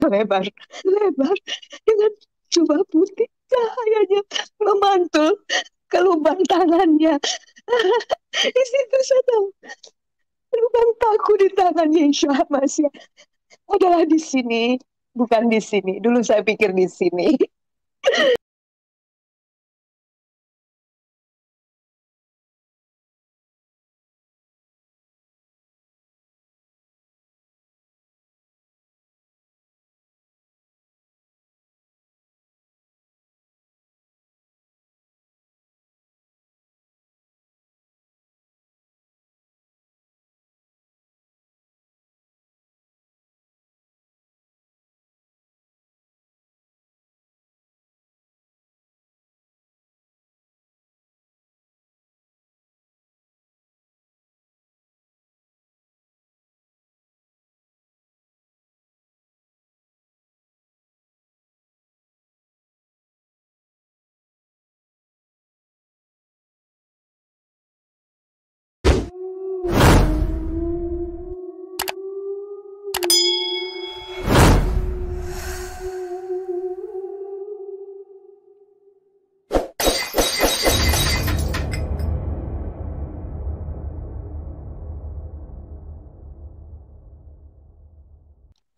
lebar, lebar dengan jubah putih. Cahayanya memantul ke lubang tangannya. Di situ saya tahu lubang paku di tangan Yeshua Hamasya adalah di sini, bukan di sini. Dulu saya pikir di sini.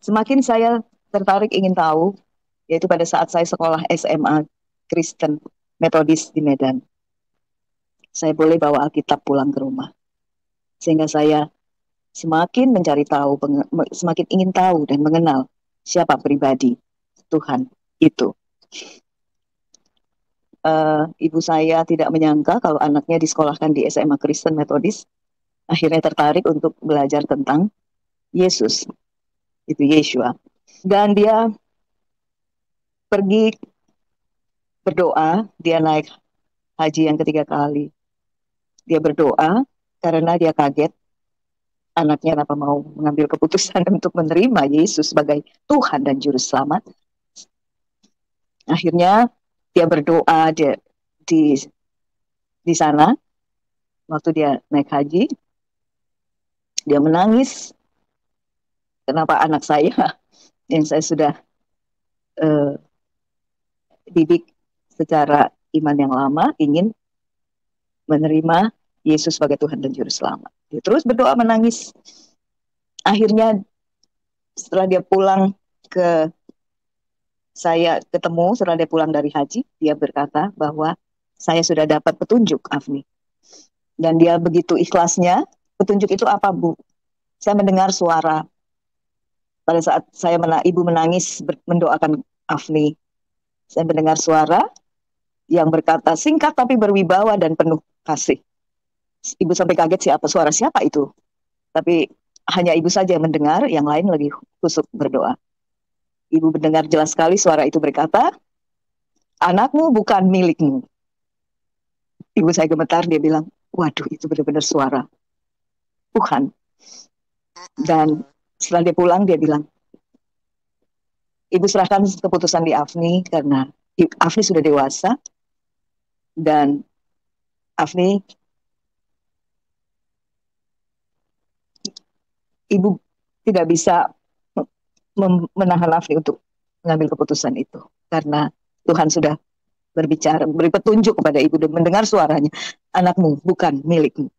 Semakin saya tertarik ingin tahu, yaitu pada saat saya sekolah SMA Kristen Metodis di Medan. Saya boleh bawa Alkitab pulang ke rumah. Sehingga saya semakin mencari tahu, semakin ingin tahu dan mengenal siapa pribadi Tuhan itu. Ibu saya tidak menyangka kalau anaknya disekolahkan di SMA Kristen Metodis. Akhirnya tertarik untuk belajar tentang Yesus. Itu Yeshua. Dan dia pergi berdoa, dia naik haji yang ketiga kali. Dia berdoa karena dia kaget anaknya kenapa mau mengambil keputusan untuk menerima Yesus sebagai Tuhan dan Juru Selamat. Akhirnya dia berdoa di sana, waktu dia naik haji, dia menangis. Kenapa anak saya yang saya sudah didik secara iman yang lama ingin menerima Yesus sebagai Tuhan dan Juru Selamat. Dia terus berdoa menangis. Akhirnya setelah dia pulang saya ketemu setelah dia pulang dari haji, dia berkata bahwa saya sudah dapat petunjuk, Afni. Dan dia begitu ikhlasnya. Petunjuk itu apa, Bu? Saya mendengar suara pada saat ibu menangis mendoakan Afni. Saya mendengar suara yang berkata singkat tapi berwibawa dan penuh kasih. Ibu sampai kaget suara siapa itu. Tapi hanya ibu saja yang mendengar, yang lain lagi khusyuk berdoa. Ibu mendengar jelas sekali suara itu berkata, anakmu bukan milikmu. Ibu saya gemetar, dia bilang, waduh itu benar-benar suara Tuhan. Dan setelah dia pulang, dia bilang, ibu serahkan keputusan di Afni karena Afni sudah dewasa dan Afni, ibu tidak bisa menahan Afni untuk mengambil keputusan itu karena Tuhan sudah berbicara, beri petunjuk kepada ibu dan mendengar suaranya, anakmu bukan milikmu.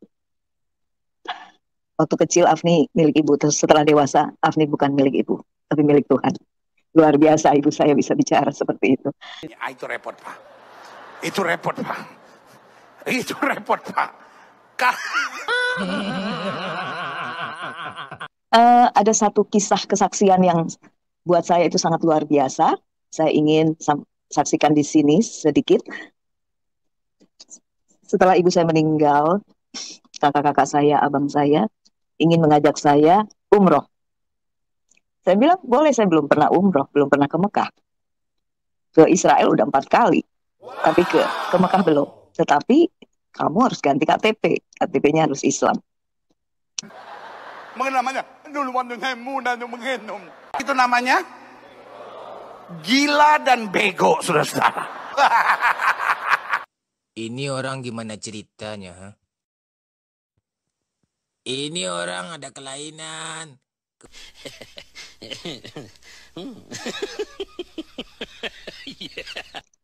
Waktu kecil Afni milik ibu, terus setelah dewasa Afni bukan milik ibu, tapi milik Tuhan. Luar biasa ibu saya bisa bicara seperti itu. Itu repot, Pak. Itu repot, Pak. Itu repot, Pak. Ada satu kisah kesaksian yang buat saya itu sangat luar biasa. Saya ingin saksikan di sini sedikit. Setelah ibu saya meninggal, kakak-kakak saya, abang saya, ingin mengajak saya umroh. Saya bilang, boleh, saya belum pernah umroh, belum pernah ke Mekah. Ke Israel udah 4 kali, tapi ke Mekah belum. Tetapi kamu harus ganti KTP, KTP-nya harus Islam. Itu namanya gila dan bego, saudara-saudara. Ini orang gimana ceritanya, ha? Ini orang ada kelainan.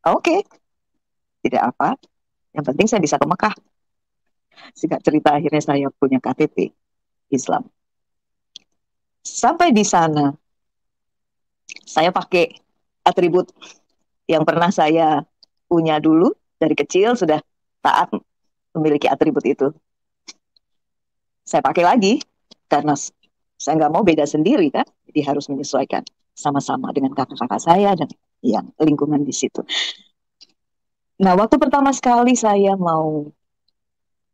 Oke, tidak apa. Yang penting saya bisa ke Mekah. Singkat cerita akhirnya saya punya KTP Islam. Sampai di sana, saya pakai atribut yang pernah saya punya dulu. Dari kecil sudah taat memiliki atribut itu. Saya pakai lagi, karena saya nggak mau beda sendiri kan. Jadi harus menyesuaikan sama-sama dengan kakak-kakak saya dan yang lingkungan di situ. Nah, waktu pertama sekali saya mau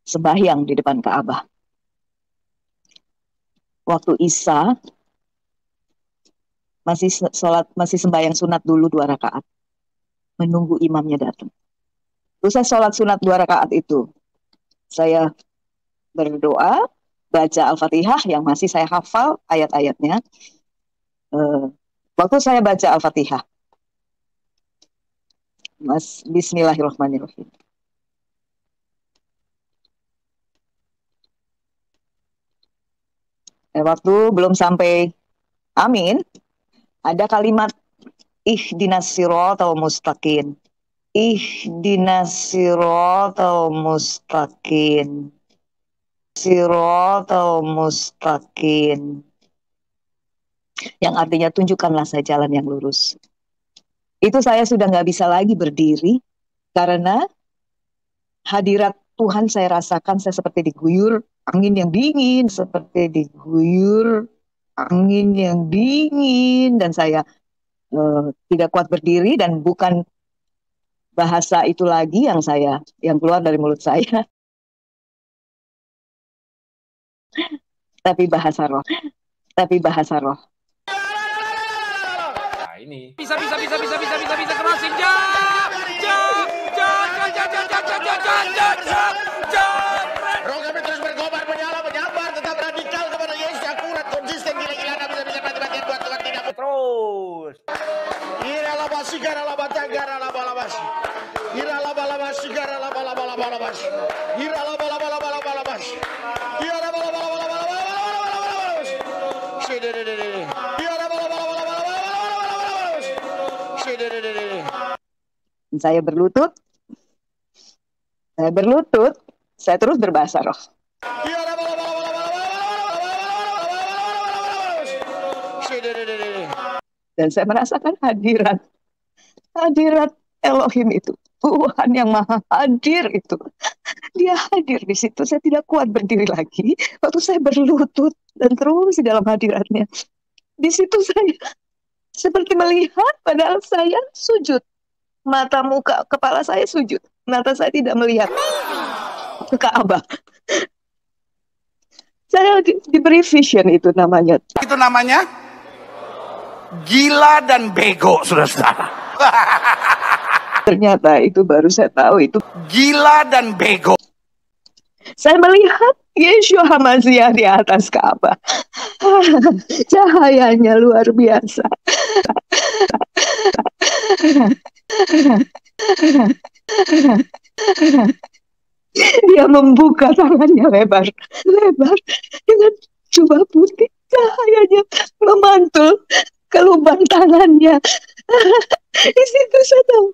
sembahyang di depan Ka'bah. Waktu Isya, masih sembahyang sunat dulu 2 rakaat. Menunggu imamnya datang. Terus saya sholat sunat 2 rakaat itu. Saya berdoa, baca Al-Fatihah yang masih saya hafal ayat-ayatnya. Waktu saya baca Al-Fatihah, Bismillahirrahmanirrahim. Waktu belum sampai amin, ada kalimat ihdinas siratal mustaqim. Ihdinas siratal mustaqim. Siratal mustaqim. Yang artinya tunjukkanlah saya jalan yang lurus. Itu saya sudah nggak bisa lagi berdiri karena hadirat Tuhan saya rasakan, saya seperti diguyur angin yang dingin, seperti diguyur angin yang dingin, dan saya tidak kuat berdiri, dan bukan bahasa itu lagi yang keluar dari mulut saya, tapi bahasa roh, tapi bahasa roh. Nah, ini bisa kerasin Roh kami terus berkobar, menyala, menyabar, tetap radikal kepada Yesus, akurat, konsisten, gila-gilaan, bisa mati-matian buat Tuhan tidak. terus. Iralabasi, garalabata, garalabalabasi. Iralabalabasi, garalabalabalabalabasi. Iralabalabalabalabasi. Iralabalabalabalabalabalabasi. Shedededede. Iralabalabalabalabalabalabasi. Shedededede. Saya berlutut, saya terus berbahasa roh. Dan saya merasakan hadirat Elohim itu, Tuhan yang maha hadir itu. Dia hadir di situ. Saya tidak kuat berdiri lagi. Waktu saya berlutut dan terus di dalam hadiratnya. Di situ saya seperti melihat, padahal saya sujud. Mata, muka, kepala saya sujud. Mata saya tidak melihat ke Ka'bah. Saya diberi vision, itu namanya. Itu namanya gila dan bego, saudara-saudara. Ternyata itu baru saya tahu, itu Gila dan bego. saya melihat Yeshua HaMashiach di atas Ka'bah. Cahayanya luar biasa. Dia membuka tangannya lebar dengan jubah putih. Cahayanya memantul ke lubang tangannya. Di situ saya tahu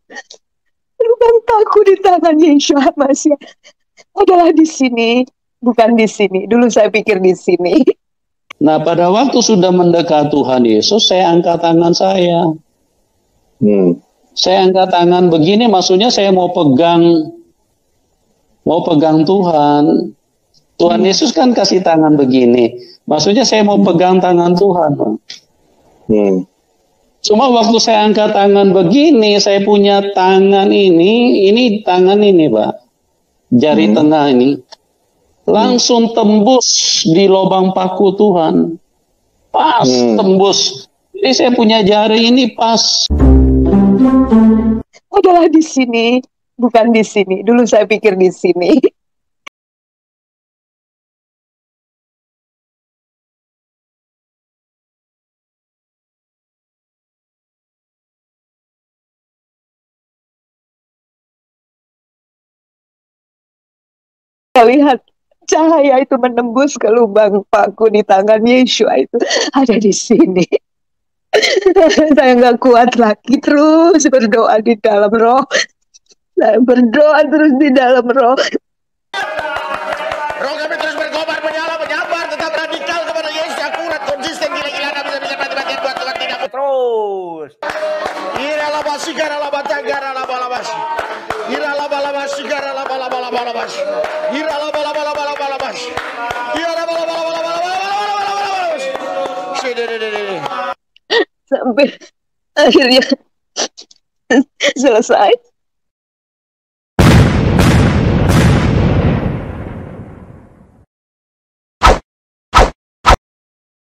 lubang paku di tangan Yeshua HaMashiach adalah di sini, bukan di sini. Dulu saya pikir di sini. Nah, pada waktu sudah mendekat Tuhan Yesus, saya angkat tangan saya. Saya angkat tangan begini, maksudnya saya mau pegang Tuhan. Tuhan Yesus kan kasih tangan begini. Maksudnya saya mau pegang tangan Tuhan. Cuma waktu saya angkat tangan begini, saya punya tangan ini tangan ini, Pak. Jari tengah ini. Langsung tembus di lubang paku Tuhan. Pas tembus. Jadi saya punya jari ini pas. Adalah di sini, bukan di sini. Dulu saya pikir di sini. Saya lihat cahaya itu menembus ke lubang paku di tangan Yeshua itu ada di sini. Saya nggak kuat lagi, terus berdoa di dalam roh. Saya berdoa terus di dalam roh. Roh kami terus berkobar, menyala, menyambar, tetap radikal kepada Yesus, akurat, konsisten, gila-gilaan, bisa mati-matian buat Tuhan tidak. Terus. Iralabasi, garalabata, garalabalabasi. Iralabalabasi, garalabalabalabalabasi. Iralabalabalabalabasi. Iralabalabalabalabalabalabasi. Sampai akhirnya selesai.